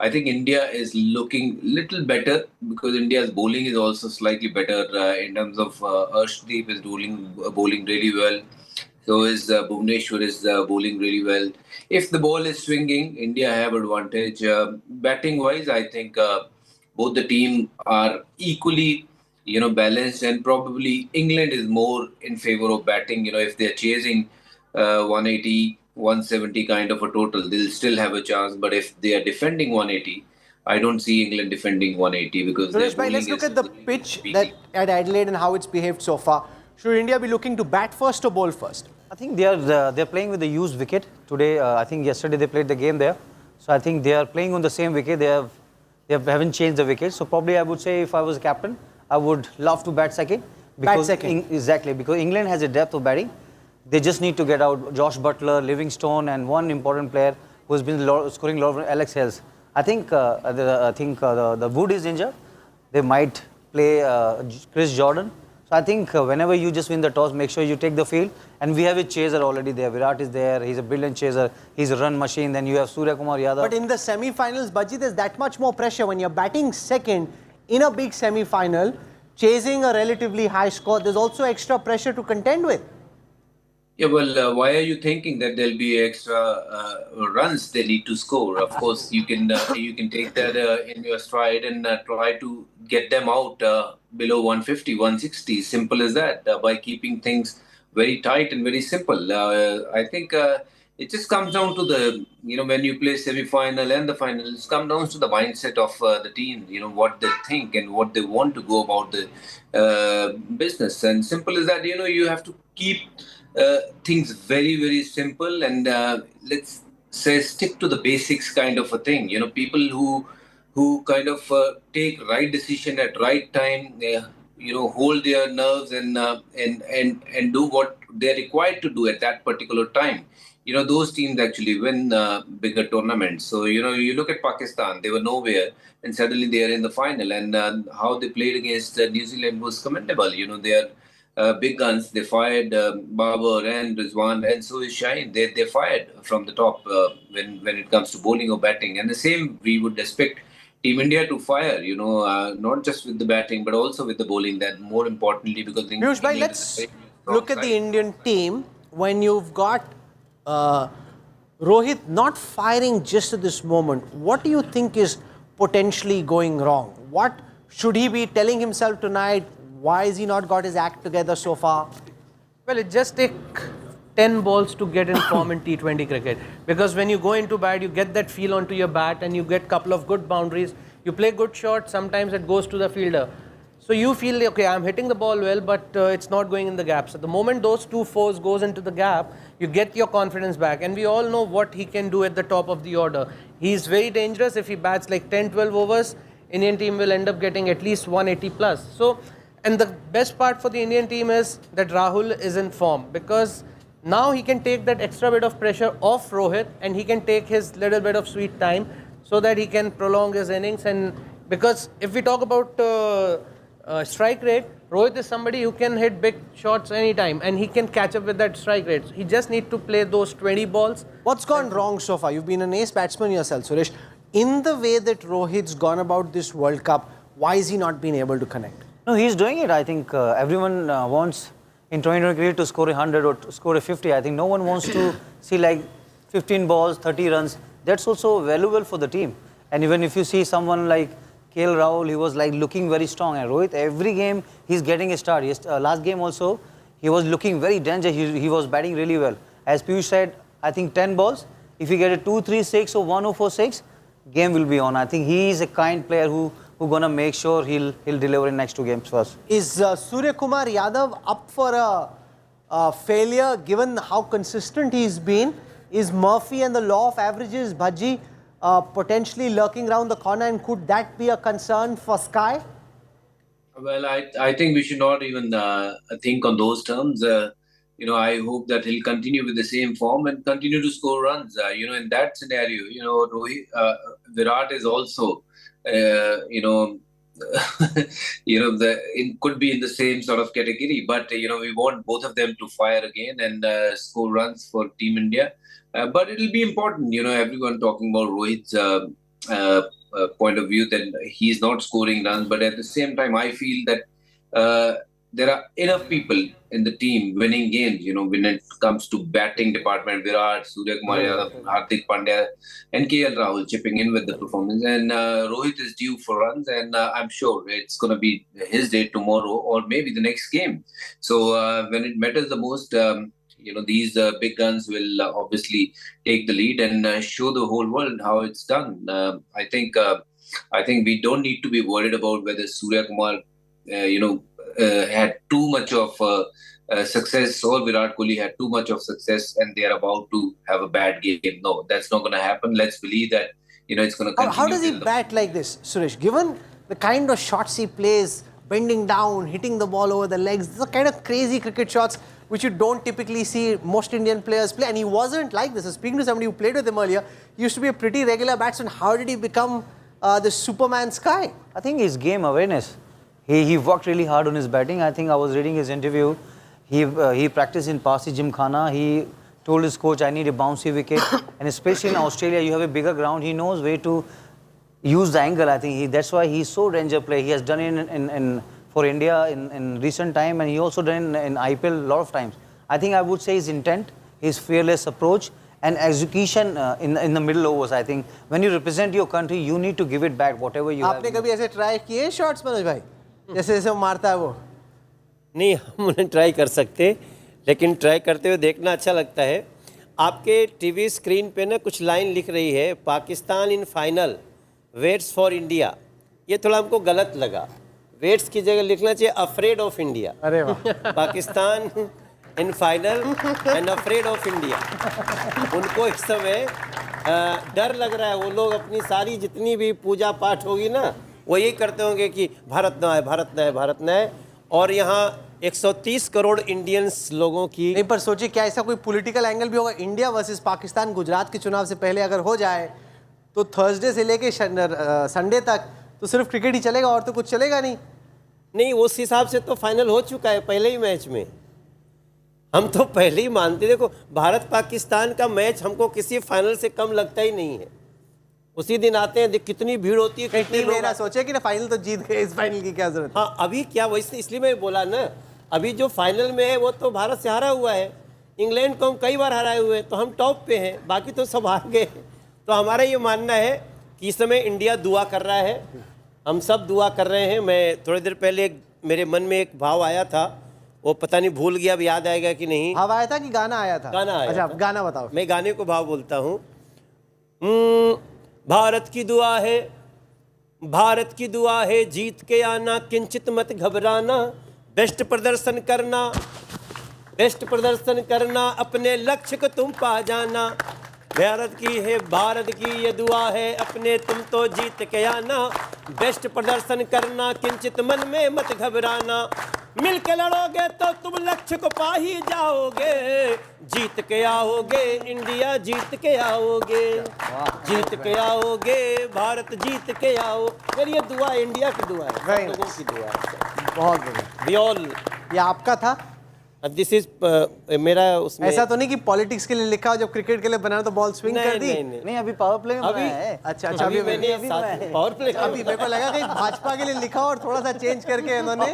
I think India is looking little better because India's bowling is also slightly better in terms of Arshdeep is bowling really well. So is Bhuvneshwar is bowling really well. If the ball is swinging, India have advantage. Batting wise, I think both the team are equally, balanced, and probably England is more in favor of batting. If they're chasing 180, 170 kind of a total, they'll still have a chance. But if they are defending 180, I don't see England defending 180 because their Suresh bhai, let's bowling look is at the really pitch that peaky. at Adelaide and how it's behaved so far. Should India be looking to bat first or bowl first? I think they're playing with the used wicket today. I think yesterday they played the game there, so I think they are playing on the same wicket. Haven't changed the wicket. So probably I would say if I was a captain, I would love to bat second Bat second. Exactly, because England has a depth of batting. They just need to get out Josh Butler, Livingstone, and one important player who has been scoring a lot of Alex Hales. I think the Wood is injured. They might play Chris Jordan. So I think whenever you just win the toss, make sure you take the field. And we have a chaser already there. Virat is there. He's a brilliant chaser. He's a run machine. Then you have Surya Kumar Yadav. But in the semi-finals, Bajji, there's that much more pressure when you're batting second in a big semi-final, chasing a relatively high score. There's also extra pressure to contend with. Yeah, well, why are you thinking that there'll be extra runs they need to score? Of course, you can take that in your stride and try to get them out below 150, 160. Simple as that. By keeping things very tight and very simple. I think it just comes down to when you play semi-final and the final, it comes down to the mindset of the team. What they think and what they want to go about the business. And simple as that. You have to keep things very, very simple and let's say stick to the basics kind of a thing. People who kind of take right decision at right time, hold their nerves and do what they're required to do at that particular time. Those teams actually win bigger tournaments. So, you look at Pakistan, they were nowhere and suddenly they are in the final, and how they played against New Zealand was commendable. They are big guns. They fired Babar and Rizwan, and so is Shaheen. They fired from the top when it comes to bowling or batting. And the same we would expect Team India to fire. Not just with the batting but also with the bowling. That more importantly because Piyush bhai, India is a let's very strong look at the side. Indian team when you've got Rohit not firing just at this moment. What do you think is potentially going wrong? What should he be telling himself tonight? Why has he not got his act together so far? Well, it just takes 10 balls to get in form in T20 cricket. Because when you go into bat, you get that feel onto your bat and you get a couple of good boundaries. You play good shots, sometimes it goes to the fielder. So you feel, okay, I'm hitting the ball well, but it's not going in the gap. So the moment those two fours goes into the gap, you get your confidence back. And we all know what he can do at the top of the order. He's very dangerous. If he bats like 10, 12 overs, Indian team will end up getting at least 180 plus. So, and the best part for the Indian team is that Rahul is in form, because now he can take that extra bit of pressure off Rohit and he can take his little bit of sweet time so that he can prolong his innings. And because if we talk about strike rate, Rohit is somebody who can hit big shots anytime and he can catch up with that strike rate. He just need to play those 20 balls. What's gone wrong so far? You've been an ace batsman yourself, Suresh. In the way that Rohit's gone about this World Cup, why is he not been able to connect? No, he's doing it. I think everyone wants in 2020 cricket to score 100 or to score a 50. I think no one wants to see like 15 balls, 30 runs. That's also valuable for the team. And even if you see someone like KL Rahul, he was like looking very strong. And Rohit, every game he's getting a start. Last game also, he was looking very dangerous. He was batting really well. As Piyush said, I think 10 balls. If you get a 2-3-6 or 1-0-4-6, game will be on. I think he is a kind player who's going to make sure he'll deliver in next two games first. Is Surya Kumar Yadav up for a failure given how consistent he's been? Is Murphy and the law of averages, Bhaji, potentially lurking around the corner, and could that be a concern for Sky? Well, I think we should not even think on those terms. I hope that he'll continue with the same form and continue to score runs. In that scenario, Rohit, Virat is also, it could be in the same sort of category. But we want both of them to fire again and score runs for Team India. But it'll be important. Everyone talking about Rohit's point of view, then he's not scoring runs. But at the same time, I feel that there are enough people in the team winning games. When it comes to batting department, Virat, Surya Kumar Yadav, Hardik Pandya, and KL Rahul chipping in with the performance. And Rohit is due for runs, and I'm sure it's going to be his day tomorrow or maybe the next game. So when it matters the most, these big guns will obviously take the lead and show the whole world how it's done. I think we don't need to be worried about whether Surya Kumar, had too much of success, or Virat Kohli had too much of success, and they are about to have a bad game. No, that's not going to happen. Let's believe that it's going to continue. How does he bat like this, Suresh? Given the kind of shots he plays, bending down, hitting the ball over the legs, the kind of crazy cricket shots which you don't typically see most Indian players play. And he wasn't like this. Speaking to somebody who played with him earlier, he used to be a pretty regular batsman. How did he become the Superman Sky? I think his game awareness. He worked really hard on his batting. I think I was reading his interview. He practiced in Parsi Gymkhana. He told his coach, I need a bouncy wicket. And especially in Australia, you have a bigger ground. He knows where to use the angle. I think that's why he's so ranger play. He has done it for India in recent time, and he also done in IPL a lot of times. I think I would say his intent, his fearless approach, and execution in the middle overs. I think when you represent your country, you need to give it back whatever you have. आपने कभी ऐसे try किए shots Manoj भाई जैसे जैसे वो मारता है वो? नहीं, हम उन्हें ट्राई कर सकते, लेकिन ट्राई करते हुए देखना अच्छा लगता है. आपके टीवी स्क्रीन पे ना कुछ लाइन लिख रही है, Pakistan in final waits for India. ये थोड़ा हमको गलत लगा. वेट्स की जगह लिखना चाहिए अफ्रेड ऑफ इंडिया. अरे वाह. Pakistan in final and afraid of India. उनको इस समय डर लग रहा है. वो लोग अपनी सारी जितनी भी पूजा पाठ होगी ना, वो यही करते होंगे कि भारत न आए, भारत न आए, भारत न आए. और यहाँ 130 करोड़ इंडियंस लोगों की. नहीं, पर सोचिए क्या ऐसा कोई पॉलिटिकल एंगल भी होगा? इंडिया वर्सेस पाकिस्तान गुजरात के चुनाव से पहले अगर हो जाए तो थर्सडे से लेके संडे तक तो सिर्फ क्रिकेट ही चलेगा और तो कुछ चलेगा नहीं. नहीं, उस हिसाब से तो फाइनल हो चुका है पहले ही मैच में. हम तो पहले ही मानते. देखो, भारत पाकिस्तान का मैच हमको किसी फाइनल से कम लगता ही नहीं है. उसी दिन आते हैं, कितनी भीड़ होती है, कितने लोग. मेरा सोचे कि ना फाइनल तो जीत गए, इस फाइनल की क्या जरूरत. हाँ, अभी क्या वैसे, इसलिए मैं बोला ना, अभी जो फाइनल में है वो तो भारत से हारा हुआ है. इंग्लैंड को हम कई बार हराए हुए हैं, तो हम टॉप पे हैं, बाकी तो सब हार गए. तो हमारा ये मानना है कि इस समय इंडिया दुआ कर रहा है. हम सब दुआ कर रहे हैं. मैं थोड़ी देर पहले मेरे मन में एक भाव आया था, वो पता नहीं भूल गया, अब याद आएगा कि नहीं. भाव आया था कि गाना आया था? गाना आया. अच्छा, गाना बताओ. मैं गाने को भाव बोलता हूँ. भारत की दुआ है, भारत की दुआ है, जीत के आना, किंचित मत घबराना, बेस्ट प्रदर्शन करना, बेस्ट प्रदर्शन करना, अपने लक्ष्य को तुम पा जाना. भारत की है, भारत की ये दुआ है, अपने तुम तो जीत के आना, बेस्ट प्रदर्शन करना, किंचित मन में मत घबराना. मिल के लड़ोगे तो तुम लक्ष्य को पा ही जाओगे, जीत के आओगे, इंडिया जीत के आओगे, जीत के आओगे, भारत जीत के आओ. मेरी ये दुआ इंडिया की दुआ है, लोगों की दुआ है. बहुत बढ़िया. We all. ये आपका था? दिस इज मेरा. उसमें ऐसा तो नहीं कि पॉलिटिक्स के लिए लिखा हो, जब क्रिकेट के लिए बनाया तो बॉल स्विंग कर दी? नहीं, अभी पावर प्ले में अभी है. अच्छा, अभी पावर प्ले. अभी मेरे को लगा कि भाजपा के लिए लिखा और थोड़ा सा चेंज करके इन्होंने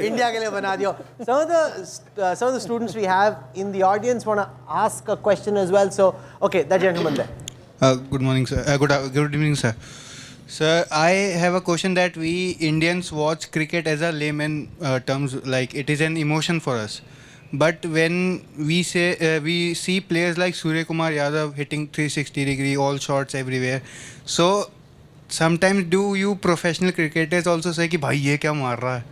इंडिया के लिए बना दिया. Some of the students we have in the audience want to ask a question as well. So, okay, that gentleman there. Good morning, sir. Good evening, sir. Sir, I have a question that we Indians watch cricket as a layman terms, like it is an emotion for us. But when we see players like Surya Kumar Yadav hitting 360-degree, all shots everywhere. So sometimes do you professional cricketers also say कि भाई ये क्या मार रहा है?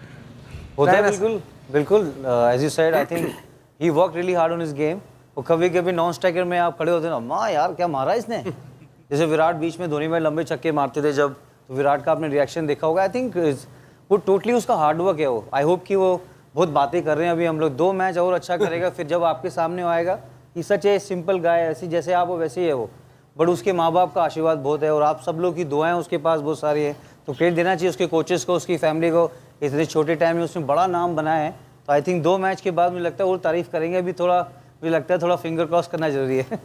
होता है, बिल्कुल बिल्कुल. As you said, I think he worked really hard on his game. और कभी-कभी नॉन स्ट्राइकर में आप खड़े होते हैं ना, माँ यार क्या मारा इसने. जैसे विराट बीच में धोनी में लंबे छक्के मारते थे जब, तो विराट का आपने रिएक्शन देखा होगा. आई थिंक वो टोटली उसका हार्डवर्क है. वो आई होप कि वो बहुत बातें कर रहे हैं अभी हम लोग. 2 मैच और अच्छा करेगा, फिर जब आपके सामने आएगा. ही सच है सिंपल गाय, ऐसी जैसे आप हो वैसे ही है वो. बट उसके माँ बाप का आशीर्वाद बहुत है और आप सब लोग की दुआएं उसके पास बहुत सारी है. तो क्रेडिट देना चाहिए उसके कोचेस को, उसकी फैमिली को. इतने छोटे टाइम में उसने बड़ा नाम बनाया है. तो आई थिंक 2 मैच के बाद मुझे लगता है और तारीफ करेंगे. अभी थोड़ा मुझे लगता है थोड़ा फिंगर क्रॉस करना जरूरी है.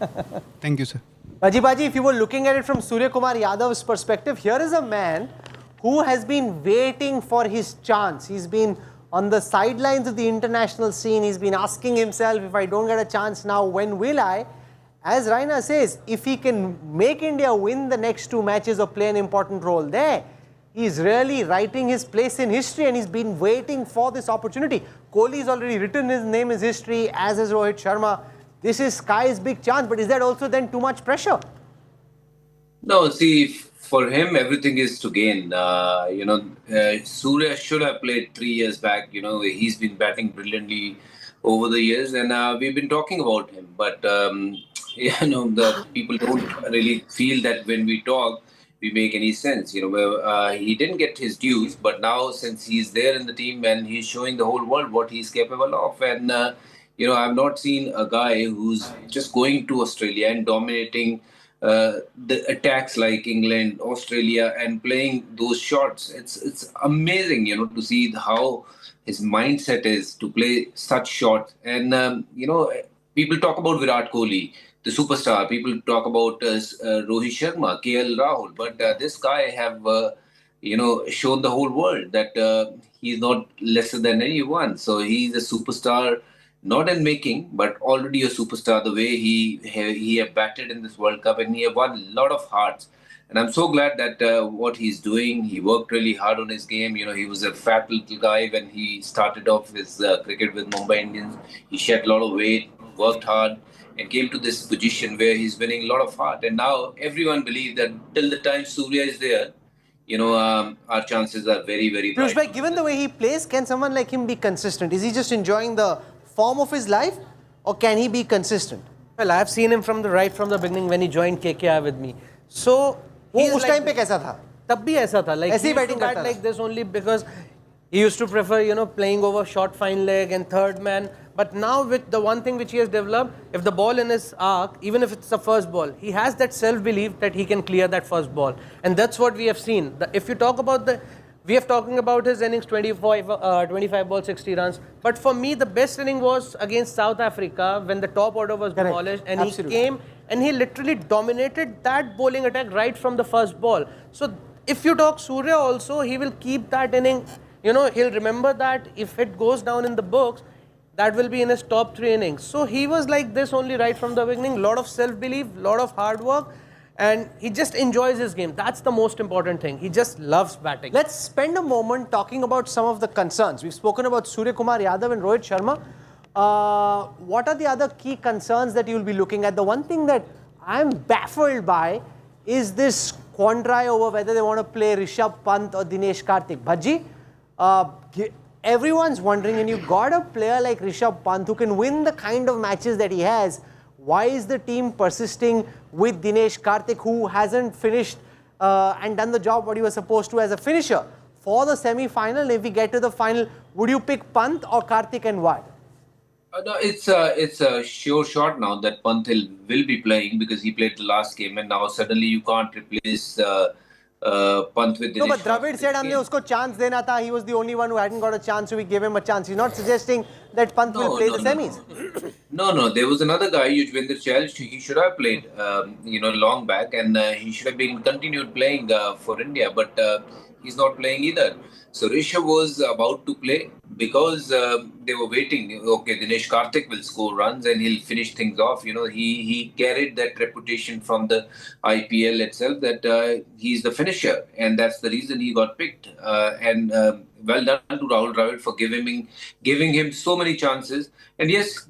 Thank you sir. Baji, if you were looking at it from Surya Kumar Yadav's perspective, here is a man who has been waiting for his chance. He's been on the sidelines of the international scene. He's been asking himself, if I don't get a chance now, when will I? As Raina says, if he can make India win the next 2 matches or play an important role there, he's really writing his place in history, and he's been waiting for this opportunity. Kohli's already written his name in history, as has Rohit Sharma. This is Sky's big chance, but is that also then too much pressure? No, see, for him, everything is to gain. Surya should have played 3 years back. He's been batting brilliantly over the years, and we've been talking about him. But, the people don't really feel that when we talk, we make any sense. He didn't get his dues, but now since he's there in the team and he's showing the whole world what he's capable of, and I've not seen a guy who's just going to Australia and dominating the attacks like England, Australia, and playing those shots. It's amazing, to see how his mindset is to play such shots. And people talk about Virat Kohli, the superstar. People talk about Rohit Sharma, KL Rahul, but this guy have shown the whole world that he's not lesser than anyone. So he's a superstar. Not in making, but already a superstar. The way he have batted in this World Cup, and he have won a lot of hearts. And I'm so glad that what he's doing, he worked really hard on his game. He was a fat little guy when he started off his cricket with Mumbai Indians. He shed a lot of weight, worked hard, and came to this position where he's winning a lot of heart. And now everyone believes that till the time Surya is there, our chances are very, very bright. Piyush, given the way he plays, can someone like him be consistent? Is he just enjoying the form of his life, or can he be consistent? Well, I've seen him from the beginning when he joined KKR with me. So वो उस time पे कैसा था? तब भी ऐसा था. Like, ऐसे ही he used to batting bat करता like था. this only because he used to prefer, playing over short fine leg and third man. But now with the one thing which he has developed, if the ball in his arc, even if it's the first ball, he has that self-belief that he can clear that first ball. And that's what we have seen. If you talk about we are talking about his innings, 25 balls, 60 runs. But for me, the best inning was against South Africa when the top order was demolished, and Absolutely. he came and he literally dominated that bowling attack right from the first ball. So if you talk Surya also, he will keep that inning. He'll remember that if it goes down in the books, that will be in his top 3 innings. So he was like this only right from the beginning. Lot of self-belief, lot of hard work. And he just enjoys his game. That's the most important thing. He just loves batting. Let's spend a moment talking about some of the concerns. We've spoken about Surya Kumar Yadav and Rohit Sharma. What are the other key concerns that you'll be looking at? The one thing that I'm baffled by is this quandary over whether they want to play Rishabh Pant or Dinesh Karthik. Bhaji, everyone's wondering, and you've got a player like Rishabh Pant who can win the kind of matches that he has. Why is the team persisting with Dinesh Karthik, who hasn't finished and done the job what he was supposed to as a finisher? For the semi-final, if we get to the final, would you pick Pant or Karthik, and why? No, it's a sure shot now that Pant will be playing because he played the last game, and now suddenly you can't replace Pant with Dinesh. No, but Dravid said हमने उसको chance देना था. He was the only one who hadn't got a chance, so we gave him a chance. He's not suggesting that Pant will play the semis. No. There was another guy, Yuzvendra Chahal. He should have played, long back, and he should have been continued playing for India, but he's not playing either. So Rishabh was about to play because they were waiting. Okay, Dinesh Karthik will score runs and he'll finish things off. He carried that reputation from the IPL itself that he's the finisher, and that's the reason he got picked. And well done to Rahul Dravid for giving him so many chances. And yes,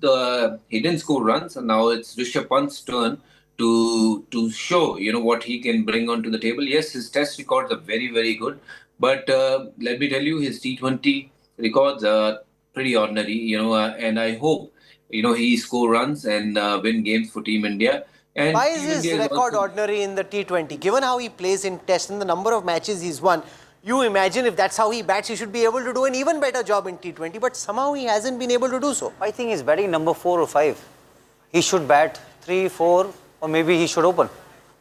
he didn't score runs, and now it's Rishabh Pant's turn to show what he can bring onto the table. Yes, his test records are very, very good. But let me tell you, his T20 records are pretty ordinary, and I hope, he score runs and win games for Team India. And Why is Team his India record also ordinary in the T20? Given how he plays in Test and the number of matches he's won, you imagine if that's how he bats, he should be able to do an even better job in T20, but somehow he hasn't been able to do so. I think he's batting number 4 or 5. He should bat 3, 4, or maybe he should open.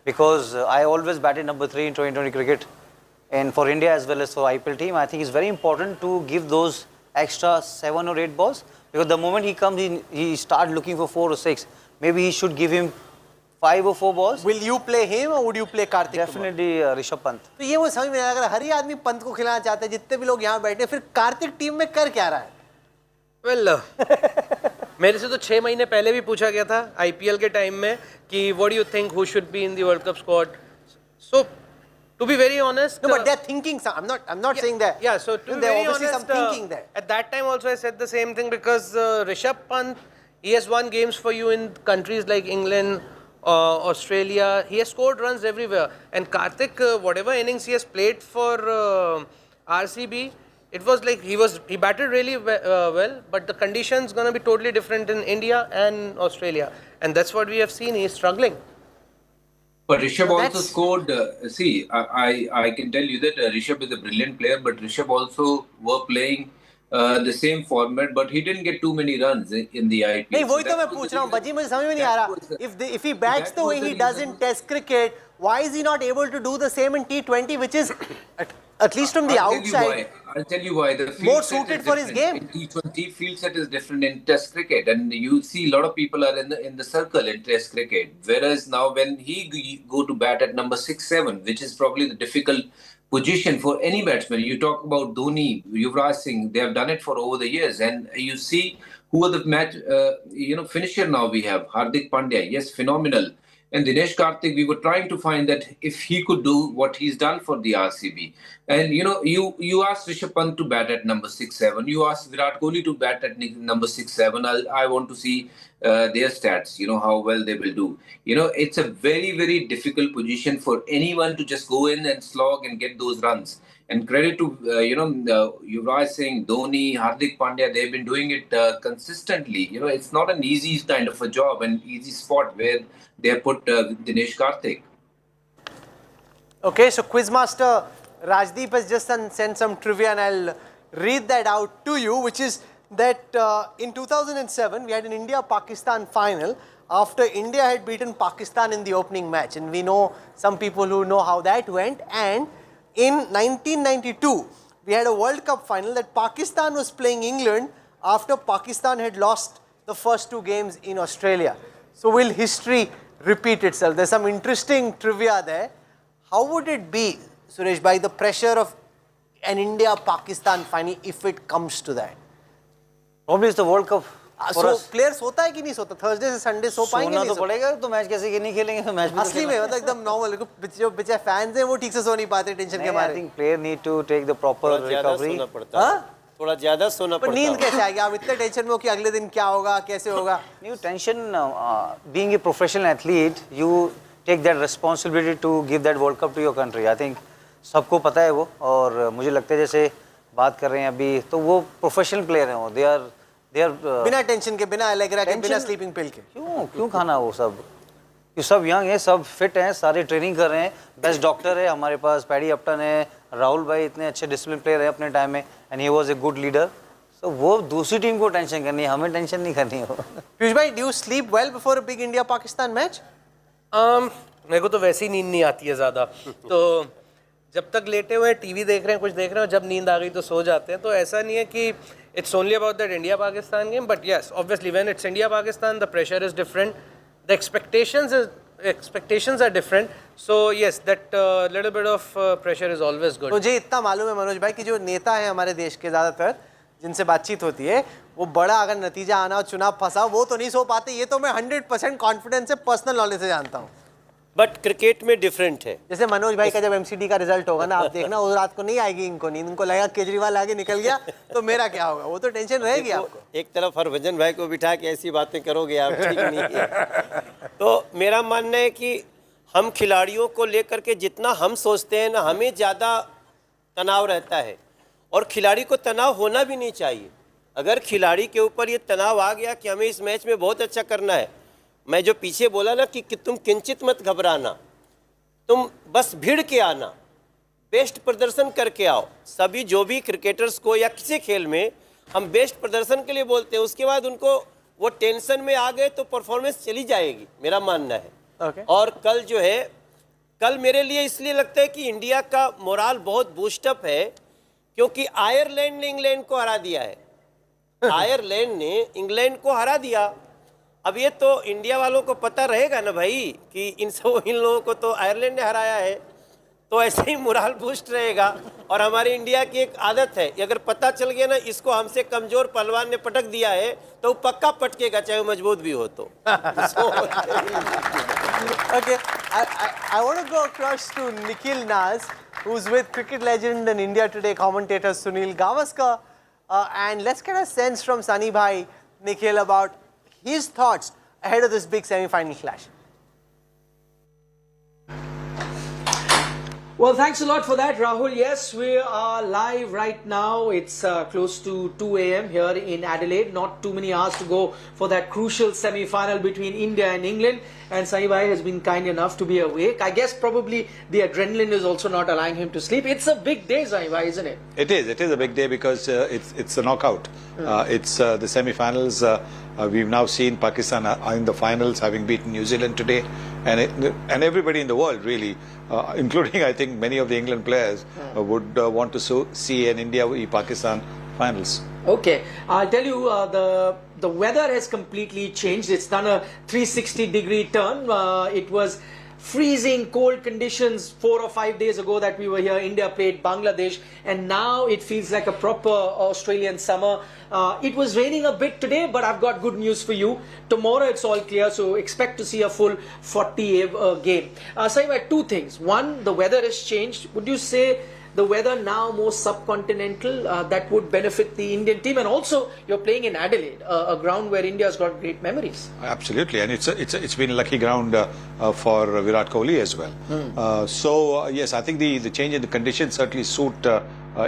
Because I always batted number 3 in 2020 cricket. And for India as well as for IPL team, I think it's very important to give those extra 7 or 8 balls. Because the moment he comes in, he starts looking for 4 or 6. Maybe he should give him 5 or 4 balls. Will you play him or would you play Karthik? Definitely Rishabh Pant. तो ये वो समझ में नहीं, अगर हर ही आदमी पंत को खिलाना चाहता है, जितने भी लोग यहाँ बैठे, फिर कार्तिक टीम में कर क्या रहा है? Well, मेरे से तो 6 महीने पहले भी पूछा गया था IPL के टाइम में कि what do you think who should be in the World Cup squad? So to be very honest, No, but they're thinking. I'm not saying that. yeah. So to be There very obviously honest, some thinking there. at that time also I said the same thing because Rishabh Pant, he has won games for you in countries like England, Australia. He has scored runs everywhere. And Karthik, whatever innings he has played for RCB, it was like he batted really well, but the conditions gonna be totally different in India and Australia, and that's what we have seen. He is struggling. But Rishabh So also that's- scored. I can tell you that Rishabh is a brilliant player, but Rishabh also were playing the same format, but he didn't get too many runs in the IPL. नहीं, वही So तो that मैं was पूछ the रहा हूँ, reason. बजी मुझे समझ में नहीं आ That रहा. was the- If he bats that the was way the he does in reason. Test cricket, why is he not able to do the same in T20, which is at least from the outside I'll tell you why. The field more set suited is for his different. game? In T20, field set is different in Test cricket, and you see a lot of people are in the circle in Test cricket. Whereas now, when he go to bat at number 6-7, which is probably the difficult position for any batsman. You talk about Dhoni, Yuvraj Singh. They have done it for over the years, and you see who are the match finisher now. We have Hardik Pandya. Yes, phenomenal. And Dinesh Karthik, we were trying to find that if he could do what he's done for the RCB. And you asked Rishabh Pant to bat at number 6-7. You asked Virat Kohli to bat at number 6-7. I want to see their stats. How well they will do. It's a very, very difficult position for anyone to just go in and slog and get those runs. And credit to Yuvraj Singh, Dhoni, Hardik Pandya. They've been doing it consistently. It's not an easy kind of a job, an easy spot where they have put Dinesh Karthik. Okay, so Quizmaster Rajdeep has just sent some trivia, and I'll read that out to you, which is that in 2007 we had an India-Pakistan final after India had beaten Pakistan in the opening match, and we know some people who know how that went. And in 1992 we had a World Cup final that Pakistan was playing England after Pakistan had lost the first 2 games in Australia. So will history repeat itself? There's some interesting trivia there. How would it be, Suresh, by the pressure of an India-Pakistan final if it comes to that? Probably it's the World Cup for So us. players सोता है कि नहीं सोता? Thursday से Sunday सो पाएंगे सोना नहीं तो सोता? पड़ेगा, तो मैच कैसे नहीं खेलेंगे, तो मैच भी तो असली में खेलना मतलब एकदम नॉर्मल, जो बेचारे फैंस हैं वो ठीक से सो नहीं पाते टेंशन के है। I मारे. think player need to take the proper थोड़ा ज्यादा recovery. सोना पड़ता है, थोड़ा ज्यादा सोना पर पड़ता नींद है। कैसे आएगी? आप इतने टेंशन में हो कि अगले दिन क्या होगा, कैसे होगा? You tension, being a professional athlete, you take that responsibility to give that World Cup to your country. I think सबको पता है वो, और मुझे लगता है जैसे बात कर रहे हैं अभी, तो वो प्रोफेशनल प्लेयर हैं वो, they are बिना टेंशन के, बिना एलेग्रा के, बिना स्लीपिंग पिल के. क्यों खाना वो सब? ये सब यंग है, सब फिट हैं, सारे ट्रेनिंग कर रहे हैं, बेस्ट डॉक्टर है हमारे पास, पैडी अपटन है, राहुल भाई इतने अच्छे डिसिप्लिन प्लेयर है अपने टाइम में, and he was a good leader. So वो दूसरी टीम को टेंशन करनी है, हमें टेंशन नहीं करनी है. पीयूष भाई, do you sleep well before a big India Pakistan match? मेरे को तो वैसे ही नींद नहीं आती है ज़्यादा, तो जब तक लेटे हुए टीवी देख रहे हैं, कुछ देख रहे हैं, जब नींद आ गई तो सो जाते हैं. तो ऐसा नहीं है कि it's only about that India Pakistan game, but yes obviously when it's India Pakistan the pressure is different, the expectations are different. So yes, that little bit of pressure is always good. मुझे इतना मालूम है मनोज भाई कि जो नेता है हमारे देश के ज़्यादातर जिनसे बातचीत होती है, वो बड़ा अगर नतीजा आना और चुनाव फंसा वो तो नहीं सो पाते. ये तो मैं 100% कॉन्फिडेंस से पर्सनल नॉलेज से जानता हूँ. बट क्रिकेट में डिफरेंट है. जैसे मनोज भाई का जब एमसीडी का रिजल्ट होगा ना, आप देखना उस रात को नहीं आएगी इनको नींद, इनको लगेगा केजरीवाल आगे निकल गया तो मेरा क्या होगा, वो तो टेंशन रहेगी आपको. एक तरफ हरभजन भाई को बिठा के ऐसी बातें करोगे आप, ठीक नहीं है. तो मेरा मानना है कि हम खिलाड़ियों को लेकर के जितना हम सोचते हैं ना, हमें ज़्यादा तनाव रहता है, और खिलाड़ी को तनाव होना भी नहीं चाहिए. अगर खिलाड़ी के ऊपर ये तनाव आ गया कि हमें इस मैच में बहुत अच्छा करना है, मैं जो पीछे बोला ना कि तुम किंचित मत घबराना, तुम बस भिड़ के आना, बेस्ट प्रदर्शन करके आओ. सभी जो भी क्रिकेटर्स को या किसी खेल में हम बेस्ट प्रदर्शन के लिए बोलते हैं, उसके बाद उनको वो टेंशन में आ गए तो परफॉर्मेंस चली जाएगी, मेरा मानना है. और कल जो है, कल मेरे लिए इसलिए लगता है कि इंडिया का मोराल बहुत बूस्टअप है, क्योंकि आयरलैंड ने इंग्लैंड को हरा दिया है. आयरलैंड ने इंग्लैंड को हरा दिया, अब ये तो इंडिया वालों को पता रहेगा ना भाई कि इन लोगों को तो आयरलैंड ने हराया है, तो ऐसे ही मोरल बूस्ट रहेगा। और हमारी इंडिया की एक आदत है, अगर पता चल गया ना इसको हमसे कमजोर पहलवान ने पटक दिया है तो वो पक्का पटकेगा, चाहे वो मजबूत भी हो तो। Okay, I want to go across to Nikhil Naz, who's with cricket legend and India Today commentator Sunil Gavaskar. And let's get a sense from Sunny Bhai, Nikhil, about his thoughts ahead of this big semi-final clash. Well, thanks a lot for that, Rahul. Yes, we are live right now. It's close to 2 a.m. here in Adelaide. Not too many hours to go for that crucial semi-final between India and England. And Sunny Bhai has been kind enough to be awake. I guess probably the adrenaline is also not allowing him to sleep. It's a big day, Sunny Bhai, isn't it? It is. It is a big day because it's a knockout. It's the semi-finals. We've now seen Pakistan in the finals, having beaten New Zealand today, and everybody in the world really, including I think many of the England players, would want to see an India-Pakistan finals. Okay, I'll tell you, the weather has completely changed. It's done a 360-degree turn. It was freezing cold conditions 4 or 5 days ago that we were here. India played Bangladesh, and now it feels like a proper Australian summer. It was raining a bit today, but I've got good news for you. Tomorrow it's all clear, so expect to see a full 40 game. Saima, two things. One, the weather has changed. Would you say the weather now more subcontinental, that would benefit the Indian team? And also you're playing in Adelaide, a ground where India's got great memories. Absolutely, and it's been a lucky ground for Virat Kohli as well. So yes, I think the change in the conditions certainly suit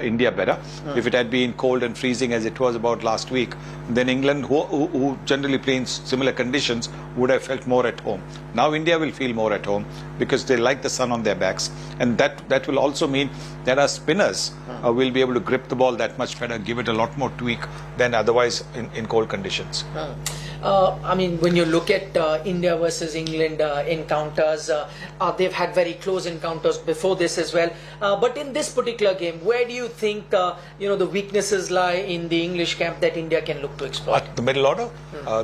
India better. If it had been cold and freezing as it was about last week, then England, who generally play in similar conditions, would have felt more at home. Now India will feel more at home because they like the sun on their backs, and that will also mean that our spinners will be able to grip the ball that much better, give it a lot more tweak than otherwise in cold conditions. I mean, when you look at India versus England encounters, they've had very close encounters before this as well. But in this particular game, where do you think the weaknesses lie in the English camp that India can look to exploit? The middle order,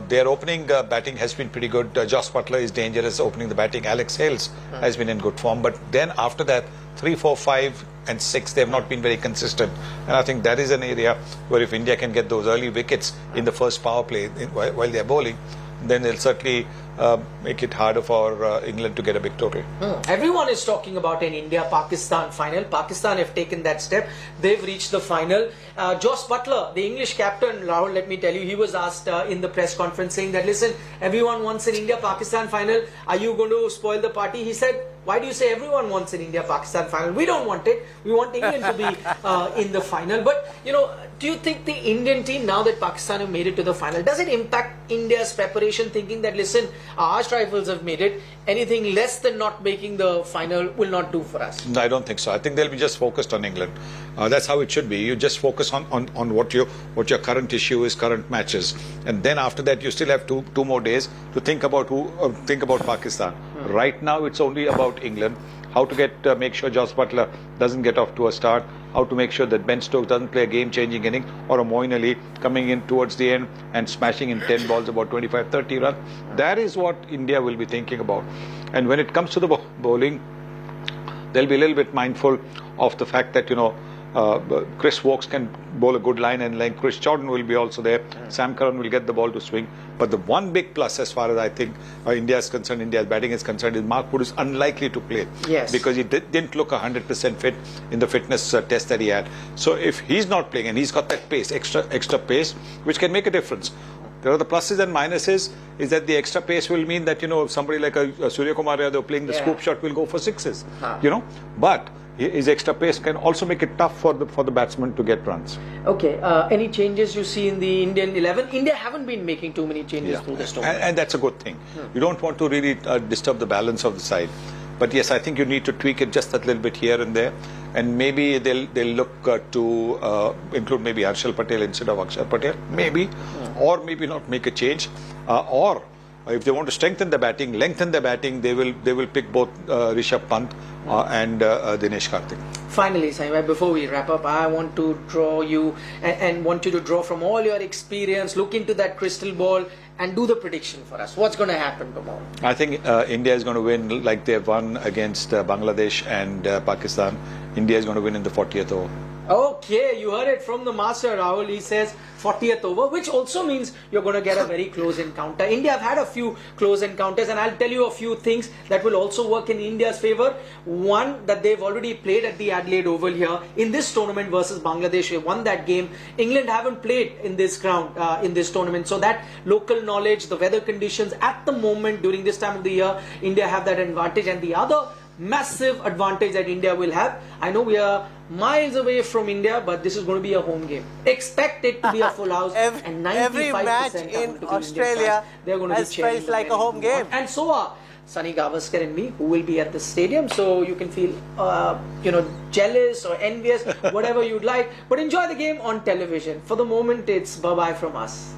their opening batting has been pretty good. Joss Butler is dangerous opening the batting. Alex Hales has been in good form. But then after that, 3, 4, 5 and 6, they have not been very consistent. And I think that is an area where if India can get those early wickets in the first power play while they are bowling, then they'll certainly make it harder for England to get a big total. Everyone is talking about an India-Pakistan final. Pakistan have taken that step. They've reached the final. Joss Butler, the English captain, Rahul, let me tell you, he was asked in the press conference saying that, listen, everyone wants an India-Pakistan final. Are you going to spoil the party? He said, why do you say everyone wants an India-Pakistan final? We don't want it. We want England to be in the final. But, do you think the Indian team, now that Pakistan have made it to the final, does it impact India's preparation, thinking that, listen, our arch rivals have made it, anything less than not making the final will not do for us? No, I don't think so. I think they'll be just focused on England. That's how it should be. You just focus on what your current issue is, current matches, and then after that you still have two more days to think about Pakistan. Right now it's only about England. How to make sure Joss Butler doesn't get off to a start. How to make sure that Ben Stokes doesn't play a game-changing inning, or a Moeen Ali coming in towards the end and smashing in 10 balls about 25-30 runs. That is what India will be thinking about. And when it comes to the bowling, they'll be a little bit mindful of the fact that Chris Wokes can bowl a good line and length. Chris Jordan will be also there. Sam Curran will get the ball to swing. But the one big plus, as far as I think India is concerned, India's batting is concerned, is Mark Wood is unlikely to play. Yes. Because he didn't look 100% fit in the fitness test that he had. So if he's not playing and he's got that pace, extra pace, which can make a difference. There are the pluses and minuses. Is that the extra pace will mean that somebody like a Surya Kumar Yadav playing the scoop shot will go for sixes. But his extra pace can also make it tough for the batsman to get runs. Okay, any changes you see in the Indian 11? India haven't been making too many changes through this tournament. And that's a good thing. You don't want to really disturb the balance of the side. But yes, I think you need to tweak it just a little bit here and there. And maybe they'll look to include maybe Harshal Patel instead of Akshar Patel. Maybe. Or maybe not make a change. Or if they want to strengthen the batting, lengthen the batting, they will pick both Rishabh Pant and Dinesh Karthik. Finally, Saima, before we wrap up, I want to draw you and want you to draw from all your experience, look into that crystal ball and do the prediction for us. What's going to happen tomorrow? I think India is going to win like they've won against Bangladesh and Pakistan. India is going to win in the 40th over. Okay, you heard it from the master, Rahul. He says 40th over, which also means you're going to get a very close encounter. India have had a few close encounters, and I'll tell you a few things that will also work in India's favour. One, that they've already played at the Adelaide Oval here in this tournament versus Bangladesh. They won that game. England haven't played in this ground in this tournament, so that local knowledge, the weather conditions at the moment during this time of the year, India have that advantage. And the other massive advantage that India will have, I know we are miles away from India, but this is going to be a home game. Expect it to be a full house, and 95% every match are in going to be Australia they're going to be has cheering felt like a home game. And so are Sunny Gavaskar and me, who will be at the stadium. So you can feel, jealous or envious, whatever you'd like. But enjoy the game on television. For the moment, it's bye-bye from us.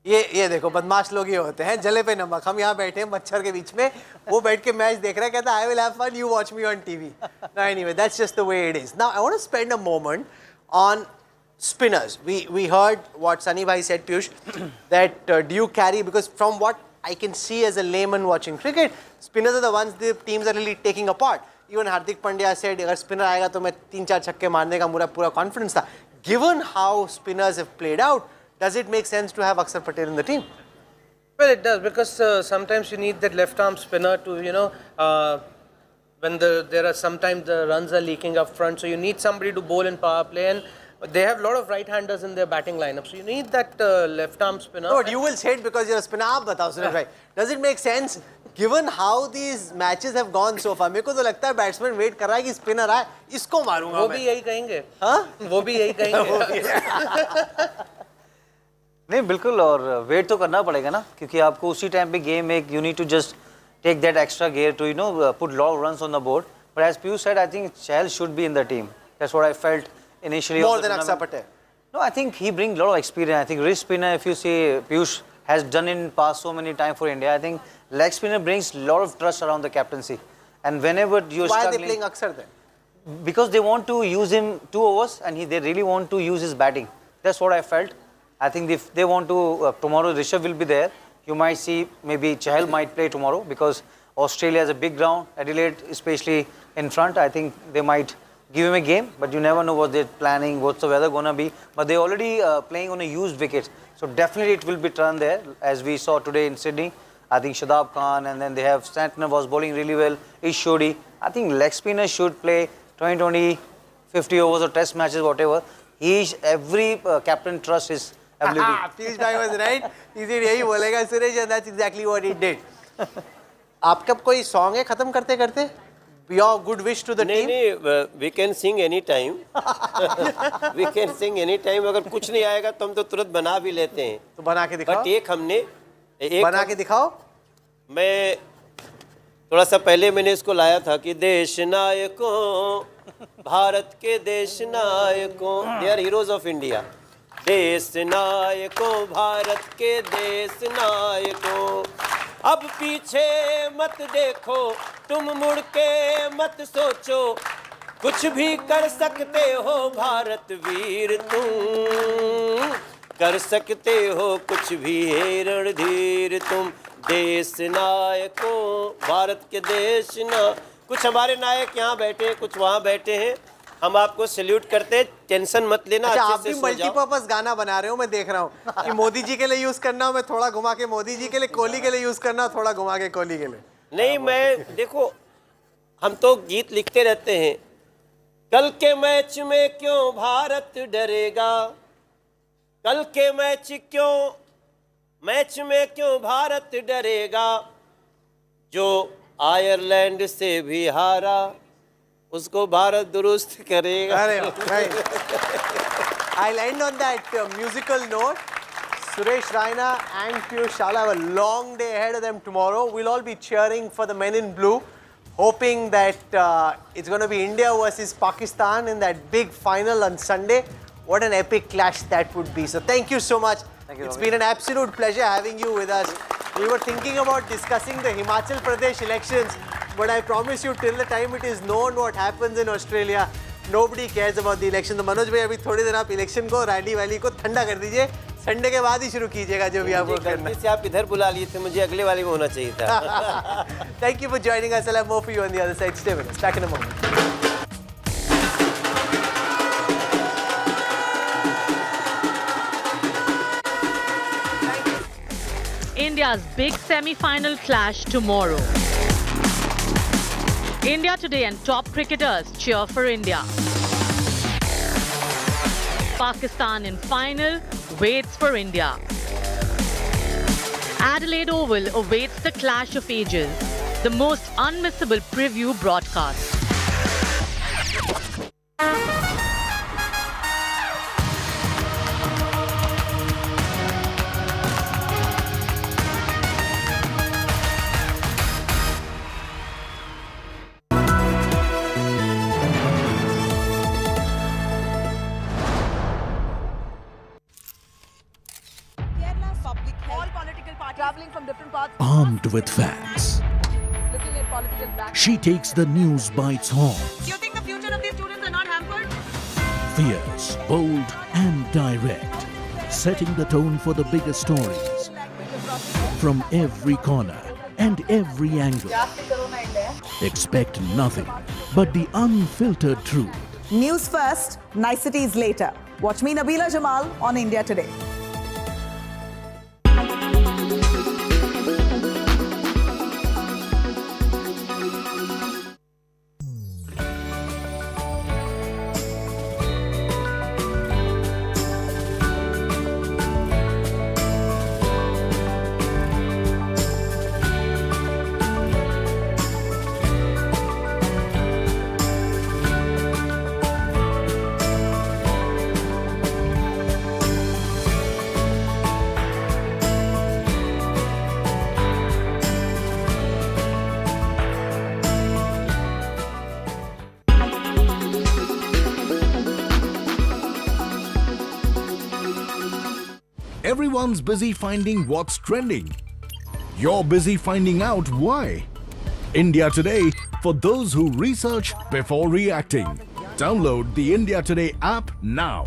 ये देखो बदमाश लोग ये होते हैं, जले पे नमक. हम यहाँ बैठे हैं मच्छर के बीच में, वो बैठ के मैच देख रहा है, कहता है I will have fun, you watch me on TV. No, anyway, that's just the way it is. Now I want to spend a moment on spinners. We heard what Sunny Bhai said, Piyush, that do you carry, because from what I can see as a layman watching cricket, spinners are the ones the teams are really taking apart. Even Hardik Pandya said, अगर spinner आएगा तो मैं 3-4 छक्के मारने का पूरा confidence था. Given how spinners have played out, does it make sense to have Akshar Patel in the team? Well, it does, because sometimes you need that left arm spinner to, when there are sometimes the runs are leaking up front, so you need somebody to bowl in power play, and they have a lot of right-handers in their batting lineup, so you need that left arm spinner. No, but you will say it because you're a spinner. आप बताओ सुरेश भाई. Does it make sense given how these matches have gone so far? मेरे को तो लगता है batsman wait कर रहा है कि स्पिनर आए, इसको मारूंगा मैं. वो भी यही कहेंगे. हाँ? वो भी यही कहेंगे. नहीं बिल्कुल, और वेट तो करना पड़ेगा ना, क्योंकि आपको उसी टाइम पे गेम में you need to just take that extra gear to put lot of runs on the board. But as Piyush said, I think Chahal should be in the team. That's what I felt initially. More than Akshar Patel. No, I think he brings a lot of experience. I think wrist spinner, if you see, Piyush has done in past so many times for India. I think leg spinner brings a lot of trust around the captaincy. And whenever you're Why struggling, are they playing Akshar then? because they want to use him 2 overs and they really want to use his batting. That's what I felt. I think if they want to, tomorrow Rishabh will be there. You might see maybe Chahal might play tomorrow because Australia has a big ground, Adelaide especially in front. I think they might give him a game, but you never know what they're planning, what's the weather going to be. But they're already playing on a used wicket. So definitely it will be turned there, as we saw today in Sydney. I think Shadab Khan, and then they have Santner was bowling really well, Ish Shodhi. I think leg spinners should play 20, 50 overs or test matches, whatever. Every captain trusts his ability. Piyush bhai was right. He said यही बोलेगा Suresh, and that's exactly what he did. आपका कोई song है खत्म करते करते? Your good wish to the team. नहीं, we can sing any time. We can sing any time. अगर कुछ नहीं आएगा तो हम तो तुरंत बना भी लेते हैं. तो बना के दिखाओ. बट एक हमने बना के दिखाओ. मैं थोड़ा सा पहले मैंने इसको लाया था कि देश नायकों, भारत के देश नायकों, they are heroes of India. देश नायकों, भारत के देश नायकों, अब पीछे मत देखो, तुम मुड़ के मत सोचो, कुछ भी कर सकते हो भारत वीर तुम, कर सकते हो कुछ भी हे रणधीर तुम, देश नायकों, भारत के देश ना. कुछ हमारे नायक यहाँ बैठे हैं, कुछ वहाँ बैठे हैं. हम आपको सैल्यूट करते हैं, टेंशन मत लेना. अच्छा, आप भी मल्टीपर्पज गाना बना रहे हो, मैं देख रहा हूँ कि मोदी जी के लिए यूज करना हो, मैं थोड़ा घुमा के मोदी जी के लिए, कोहली के लिए यूज करना हो, थोड़ा घुमा के कोहली के लिए. नहीं, मैं देखो, हम तो गीत लिखते रहते हैं. कल के मैच में क्यों भारत डरेगा, कल के मैच में क्यों भारत डरेगा, जो आयरलैंड से भी हारा उसको भारत दुरुस्त करेगा. अरे भाई, I'll end on that musical note. Suresh Raina and Piyush Chawla have a long day ahead of them tomorrow. We'll all be cheering for the men in blue, hoping that it's going to be India versus Pakistan in that big final on Sunday. What an epic clash that would be. So thank you so much. It's been an absolute pleasure having you with us. We were thinking about discussing the Himachal Pradesh elections, but I promise you, till the time it is known what happens in Australia, nobody cares about the election. So Manoj bhai, abhi thodi der aap election ko, rally को ठंडा कर दीजिए. Sunday के बाद ही शुरू कीजिएगा जो भी आपको करना गलती से आप इधर बुला लिए थे, मुझे अगले वाले में होना चाहिए था. Thank you for joining us. I'll have more for you on the other side. Stay with us. Back in a moment. India's big semi-final clash tomorrow. India Today and top cricketers cheer for India. Pakistan in final waits for India. Adelaide Oval awaits the clash of ages, the most unmissable preview broadcast. Armed with facts, she takes the news by its horns. Do you think the future of these students are not hampered? Fierce, bold and direct, setting the tone for the biggest stories. From every corner and every angle. Expect nothing but the unfiltered truth. News first, niceties later. Watch me, Nabila Jamal, on India Today. Everyone's busy finding what's trending. You're busy finding out why. India Today, for those who research before reacting. Download the India Today app now.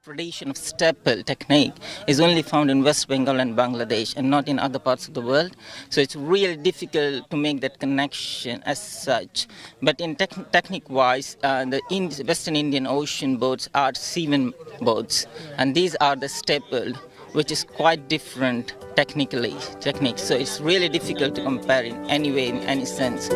Tradition of staple technique is only found in West Bengal and Bangladesh and not in other parts of the world. So it's really difficult to make that connection as such. But in technique-wise, the Western Indian Ocean boats are seaman boats, and these are the staple, which is quite different techniques. So it's really difficult to compare in any way, in any sense.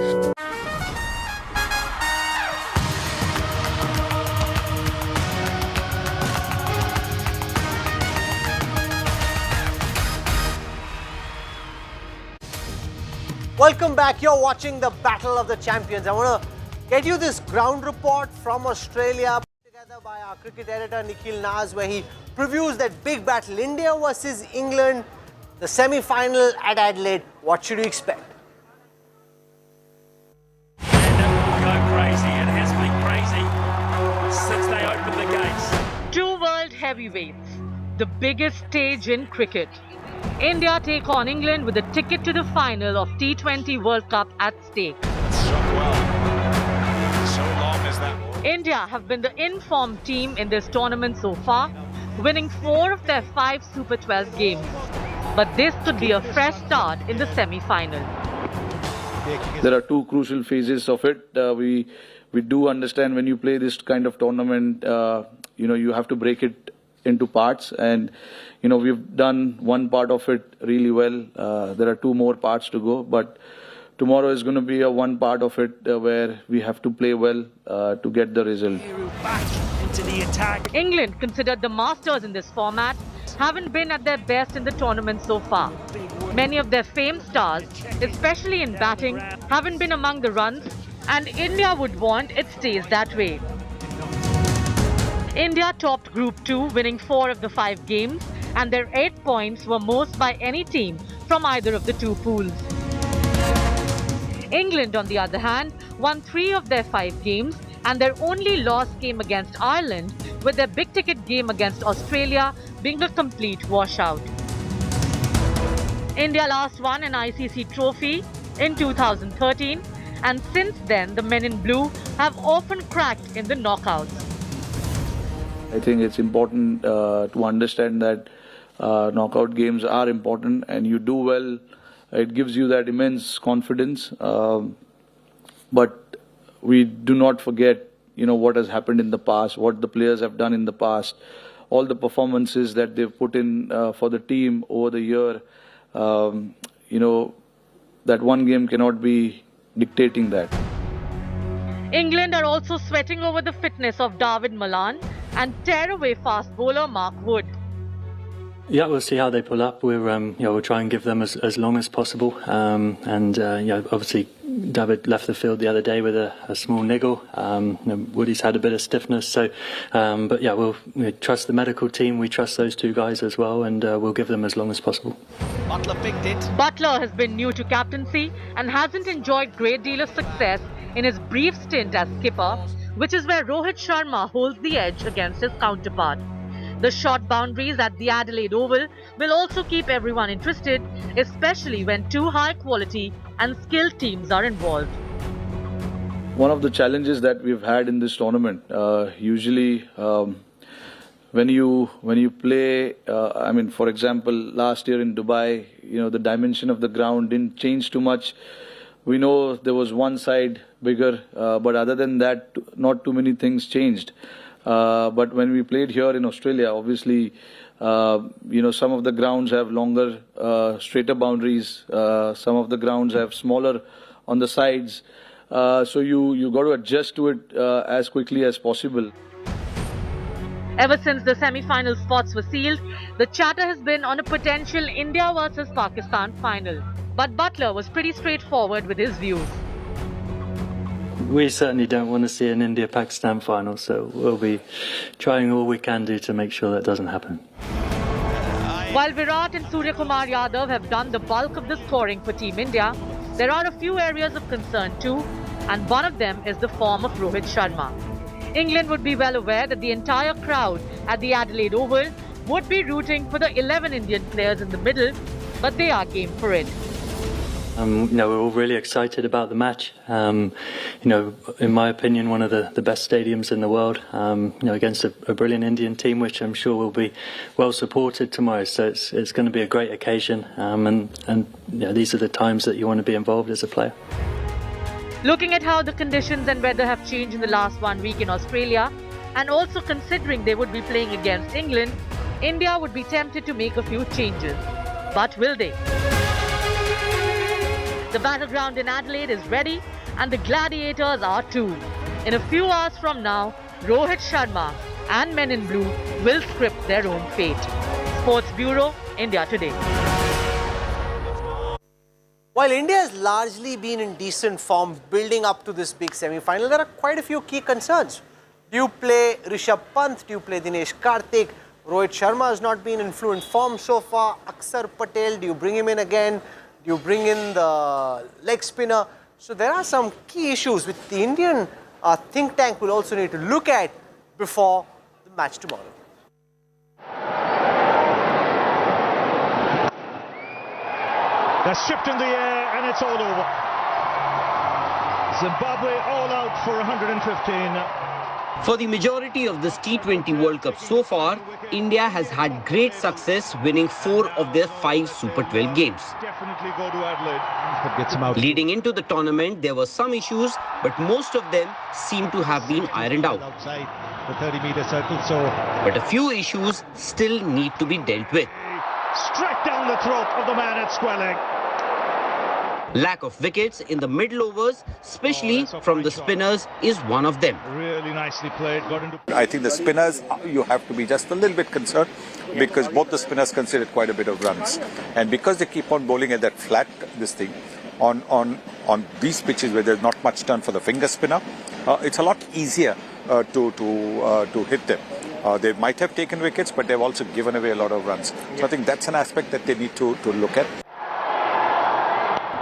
Welcome back. You're watching the Battle of the Champions. I want to get you this ground report from Australia, put together by our cricket editor Nikhil Naz, where he previews that big battle, India versus England, the semi-final at Adelaide. What should you expect? And it will go crazy. It has been crazy since they opened the gates. Two world heavyweights, the biggest stage in cricket. India take on England with a ticket to the final of T20 World Cup at stake. India have been the informed team in this tournament so far, winning 4 of their 5 Super 12 games. But this could be a fresh start in the semi-final. There are two crucial phases of it. We do understand when you play this kind of tournament, you have to break it into parts, and we've done one part of it really well. There are 2 more parts to go, but tomorrow is going to be one part of it where we have to play well to get the result. England, considered the masters in this format, haven't been at their best in the tournament so far. Many of their famed stars, especially in batting, haven't been among the runs, and India would want it stays that way. India topped Group 2, winning 4 of the 5 games, and their 8 points were most by any team from either of the 2 pools. England, on the other hand, won 3 of their 5 games, and their only loss came against Ireland, with their big-ticket game against Australia being a complete washout. India last won an ICC trophy in 2013, and since then the men in blue have often cracked in the knockouts. I think it's important to understand that knockout games are important, and you do well, it gives you that immense confidence. But we do not forget, what has happened in the past, what the players have done in the past, all the performances that they've put in for the team over the year. That one game cannot be dictating that. England are also sweating over the fitness of David Malan and tear-away fast bowler Mark Wood. Yeah, we'll see how they pull up. We'll try and give them as long as possible. Obviously, David left the field the other day with a small niggle. Woody's had a bit of stiffness. We trust the medical team. We trust those 2 guys as well, and we'll give them as long as possible. Butler picked it. Butler has been new to captaincy and hasn't enjoyed great deal of success in his brief stint as skipper, which is where Rohit Sharma holds the edge against his counterpart. The short boundaries at the Adelaide Oval will also keep everyone interested, especially when 2 high-quality and skilled teams are involved. One of the challenges that we've had in this tournament, usually when you play, for example, last year in Dubai, the dimension of the ground didn't change too much. We know there was one side bigger, but other than that, not too many things changed. But when we played here in Australia, obviously, some of the grounds have longer, straighter boundaries. Some of the grounds have smaller on the sides. So you got to adjust to it as quickly as possible. Ever since the semi-final spots were sealed, the chatter has been on a potential India versus Pakistan final. But Butler was pretty straightforward with his views. We certainly don't want to see an India-Pakistan final, so we'll be trying all we can do to make sure that doesn't happen. While Virat and Suryakumar Yadav have done the bulk of the scoring for Team India, there are a few areas of concern too, and one of them is the form of Rohit Sharma. England would be well aware that the entire crowd at the Adelaide Oval would be rooting for the 11 Indian players in the middle, but they are game for it. We're all really excited about the match. In my opinion, one of the best stadiums in the world. Against a brilliant Indian team, which I'm sure will be well supported tomorrow. So it's going to be a great occasion, and these are the times that you want to be involved as a player. Looking at how the conditions and weather have changed in the last 1 week in Australia, and also considering they would be playing against England, India would be tempted to make a few changes. But will they? The battleground in Adelaide is ready, and the gladiators are too. In a few hours from now, Rohit Sharma and Men in Blue will script their own fate. Sports Bureau, India Today. While India has largely been in decent form building up to this big semi-final, there are quite a few key concerns. Do you play Rishabh Pant? Do you play Dinesh Karthik? Rohit Sharma has not been in fluent form so far. Akshar Patel, do you bring him in again? Do you bring in the leg spinner? So there are some key issues which the Indian think tank will also need to look at before the match tomorrow. They're stripped in the air and it's all over. Zimbabwe all out for 115. For the majority of this T20 World Cup so far, India has had great success winning 4 of their 5 Super 12 games. Definitely go to Adelaide. Gets him out. Leading into the tournament, there were some issues, but most of them seem to have been ironed out. Outside the 30-meter circle, so... But a few issues still need to be dealt with. Straight down the throat of the man at square leg. Lack of wickets in the middle overs, especially from the spinners, is one of them. Really nicely played. Got into... I think the spinners, you have to be just a little bit concerned because both the spinners conceded quite a bit of runs. And because they keep on bowling at that flat, on these pitches where there's not much turn for the finger spinner, it's a lot easier to hit them. They might have taken wickets, but they've also given away a lot of runs. So I think that's an aspect that they need to look at.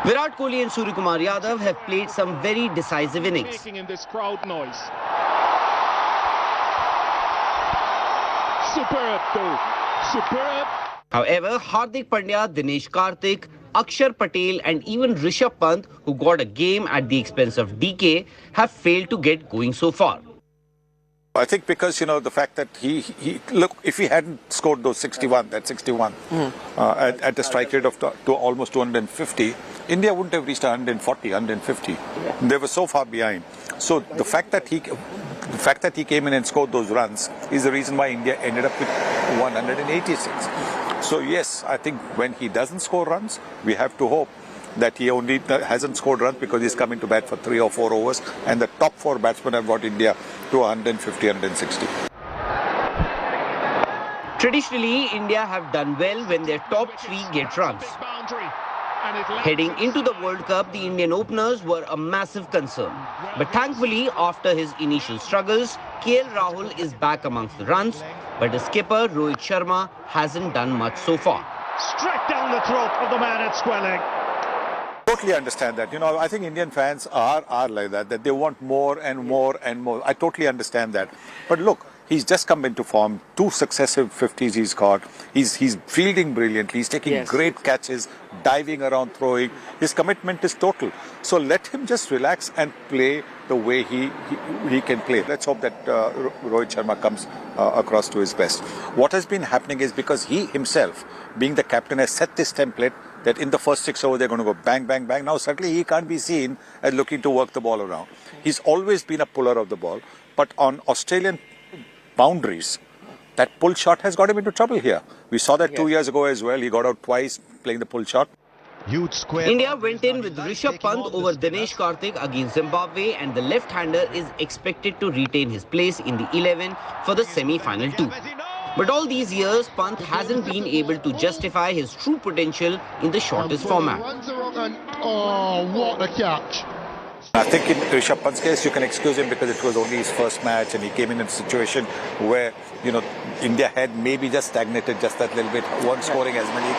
Virat Kohli and Suryakumar Yadav have played some very decisive innings. In this crowd noise. Superb though. Superb. However, Hardik Pandya, Dinesh Karthik, Akshar Patel and even Rishabh Pant, who got a game at the expense of DK, have failed to get going so far. I think because, the fact that look, if he hadn't scored those 61, at a strike rate of to almost 250, India wouldn't have reached 140, 150. Yeah. They were so far behind. So the fact that he came in and scored those runs is the reason why India ended up with 186. So yes, I think when he doesn't score runs, we have to hope that he only hasn't scored runs because he's coming to bat for 3 or 4 overs, and the top 4 batsmen have got India to 150, 160. Traditionally, India have done well when their top 3 get runs. Heading into the World Cup, the Indian openers were a massive concern. But thankfully, after his initial struggles, KL Rahul is back amongst the runs, but the skipper Rohit Sharma hasn't done much so far. Straight down the throat of the man at square leg. Totally understand that. I think Indian fans are like that they want more and more and more. I totally understand that. But look, he's just come into form. 2 successive 50s he's got. He's fielding brilliantly. He's taking great catches, diving around, throwing. His commitment is total. So let him just relax and play the way he can play. Let's hope that Rohit Sharma comes across to his best. What has been happening is because he himself, being the captain, has set this template that in the first 6 overs they're going to go bang, bang, bang. Now certainly he can't be seen as looking to work the ball around. He's always been a puller of the ball, but on Australian boundaries, that pull shot has got him into trouble here. We saw that 2 years ago as well. He got out twice playing the pull shot. Huge square. India went in with Rishabh Pant over Dinesh Karthik against Zimbabwe, and the left-hander is expected to retain his place in the 11 for the semi-final 2. But all these years, Pant hasn't been able to justify his true potential in the shortest format. Oh, what a catch. I think in Rishabh Pant's case, you can excuse him because it was only his first match and he came in a situation where, India had maybe just stagnated just that little bit, weren't scoring as many.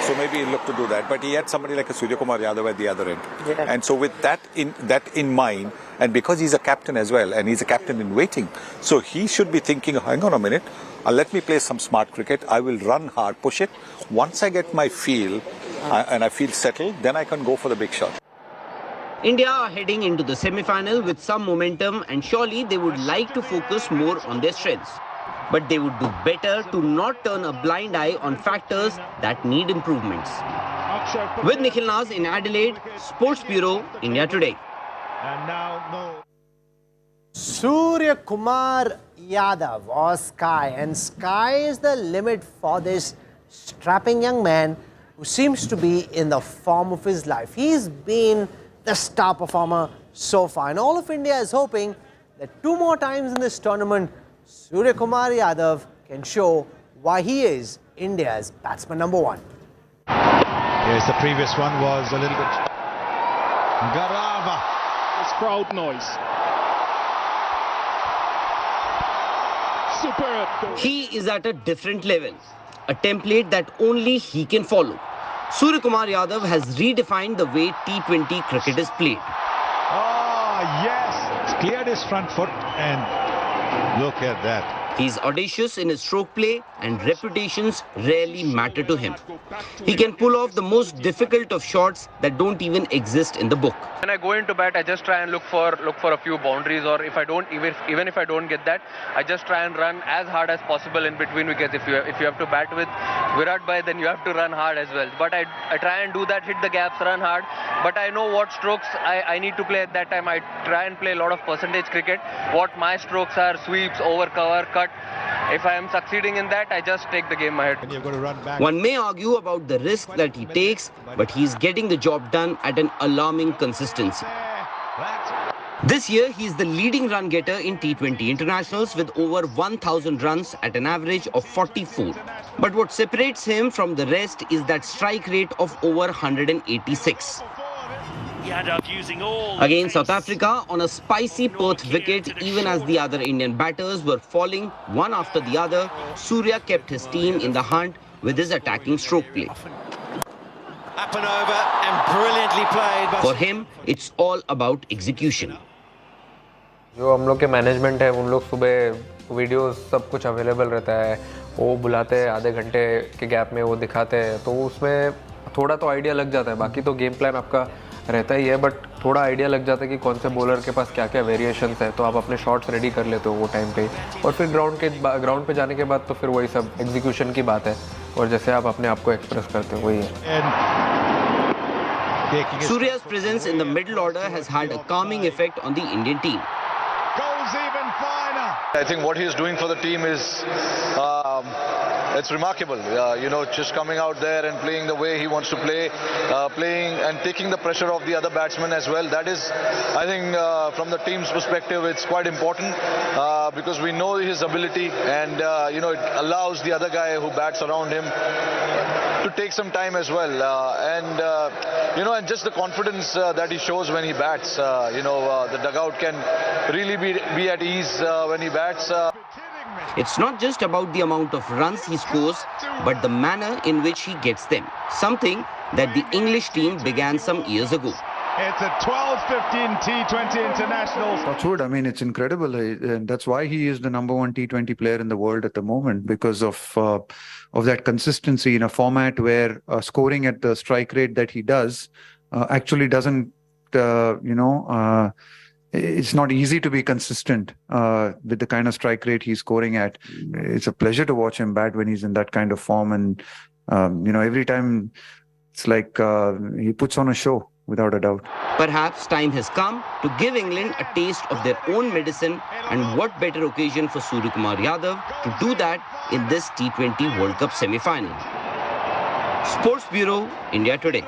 So maybe he looked to do that. But he had somebody like a Suryakumar Yadav at the other end. Yeah. And so with that in mind, and because he's a captain as well, and he's a captain in waiting, so he should be thinking, hang on a minute, let me play some smart cricket. I will run hard, push it. Once I get my feel and I feel settled, then I can go for the big shot. India are heading into the semi-final with some momentum, and surely they would like to focus more on their strengths. But they would do better to not turn a blind eye on factors that need improvements. With Nikhil Naz in Adelaide, Sports Bureau, India Today. And now, Suryakumar Yadav or Sky, and sky is the limit for this strapping young man who seems to be in the form of his life. He's been the star performer so far, and all of India is hoping that 2 more times in this tournament, Suryakumar Yadav can show why he is India's batsman number 1. Yes, the previous one was a little bit... Garava. This crowd noise. Superb. He is at a different level, a template that only he can follow. Suryakumar Yadav has redefined the way T20 cricket is played. Oh, yes. It's cleared his front foot and look at that. He's audacious in his stroke play and reputations rarely matter to him. He can pull off the most difficult of shots that don't even exist in the book. When I go into bat, I just try and look for a few boundaries, or if I don't, even if I don't get that, I just try and run as hard as possible in between wickets. If you have to bat with Virat Bhai, then you have to run hard as well. But I try and do that, hit the gaps, run hard. But I know what strokes I need to play at that time. I try and play a lot of percentage cricket. What my strokes are: sweeps, over cover, cut. If I am succeeding in that, I just take the game ahead. One may argue about the risk that he takes, but he's getting the job done at an alarming consistency. This year, he's the leading run getter in T20 internationals with over 1,000 runs at an average of 44. But what separates him from the rest is that strike rate of over 186. Against South Africa, on a spicy Perth wicket, even as the other Indian batters were falling one after the other, Surya kept his team in the hunt with his attacking stroke play. Up and over and brilliantly played. For him, it's all about execution. जो हम लोग के management है उन लोग सुबह videos सब कुछ अवेलेबल रहता है, वो बुलाते हैं, आधे घंटे के गैप में वो दिखाते हैं, तो उसमें थोड़ा तो आइडिया लग जाता है. बाकी तो गेम प्लान आपका रहता ही है, बट थोड़ा आइडिया लग जाता है कि कौन से बॉलर के पास क्या क्या वेरिएशंस है, तो आप अपने शॉट्स रेडी कर लेते हो वो टाइम पे ही. और फिर ग्राउंड पे जाने के बाद तो फिर वही सब एग्जीक्यूशन की बात है, और जैसे आप अपने आप को एक्सप्रेस करते हो वही है. Surya's presence in the middle order has had a calming effect on the Indian team. I think what he is doing for the team is it's remarkable. Just coming out there and playing the way he wants to play, playing and taking the pressure off the other batsmen as well. That is, I think, from the team's perspective, it's quite important because we know his ability, and it allows the other guy who bats around him to take some time as well. And just the confidence that he shows when he bats. The dugout can really be at ease when he bats. It's not just about the amount of runs he scores, but the manner in which he gets them. Something that the English team began some years ago. It's a 12-15 T20 international. Touchwood, I mean, it's incredible. And that's why he is the #1 T20 player in the world at the moment, because of that consistency in a format where scoring at the strike rate that he does actually doesn't, it's not easy to be consistent with the kind of strike rate he's scoring at. It's a pleasure to watch him bat when he's in that kind of form. And, every time it's like he puts on a show, without a doubt. Perhaps time has come to give England a taste of their own medicine, and what better occasion for Suryakumar Yadav to do that in this T20 World Cup semi-final. Sports Bureau, India Today.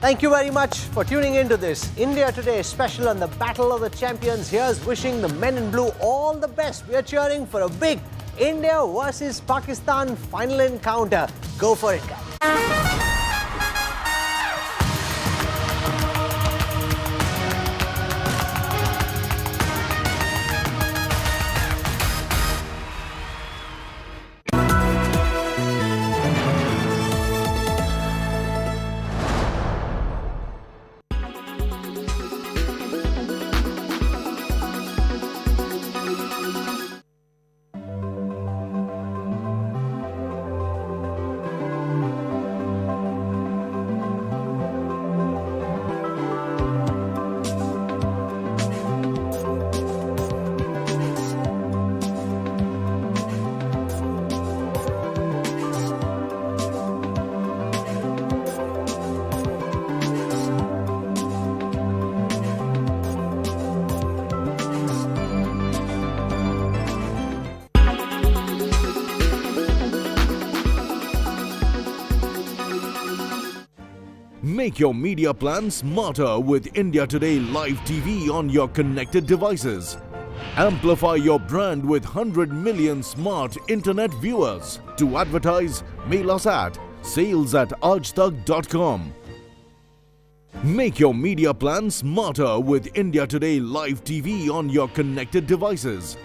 Thank you very much for tuning into this India Today special on the Battle of the Champions. Here's wishing the men in blue all the best. We are cheering for a big India versus Pakistan final encounter. Go for it, guys. Make your media plan smarter with India Today Live TV on your connected devices. Amplify your brand with 100 million smart internet viewers. To advertise, mail us at sales@aajtak.com. Make your media plan smarter with India Today Live TV on your connected devices.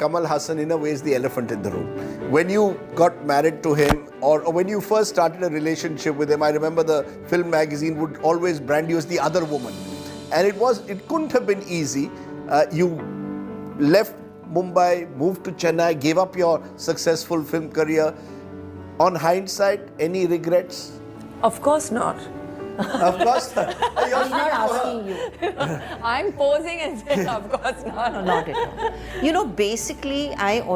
Kamal Hassan in a way is the elephant in the room. When you got married to him or when you first started a relationship with him, I remember the film magazine would always brand you as the other woman. And it couldn't have been easy. You left Mumbai, moved to Chennai, gave up your successful film career. On hindsight, any regrets? Of course not. Of course not. I'm not asking you. I'm posing and saying, of course not. No, not at all. You know, basically, I always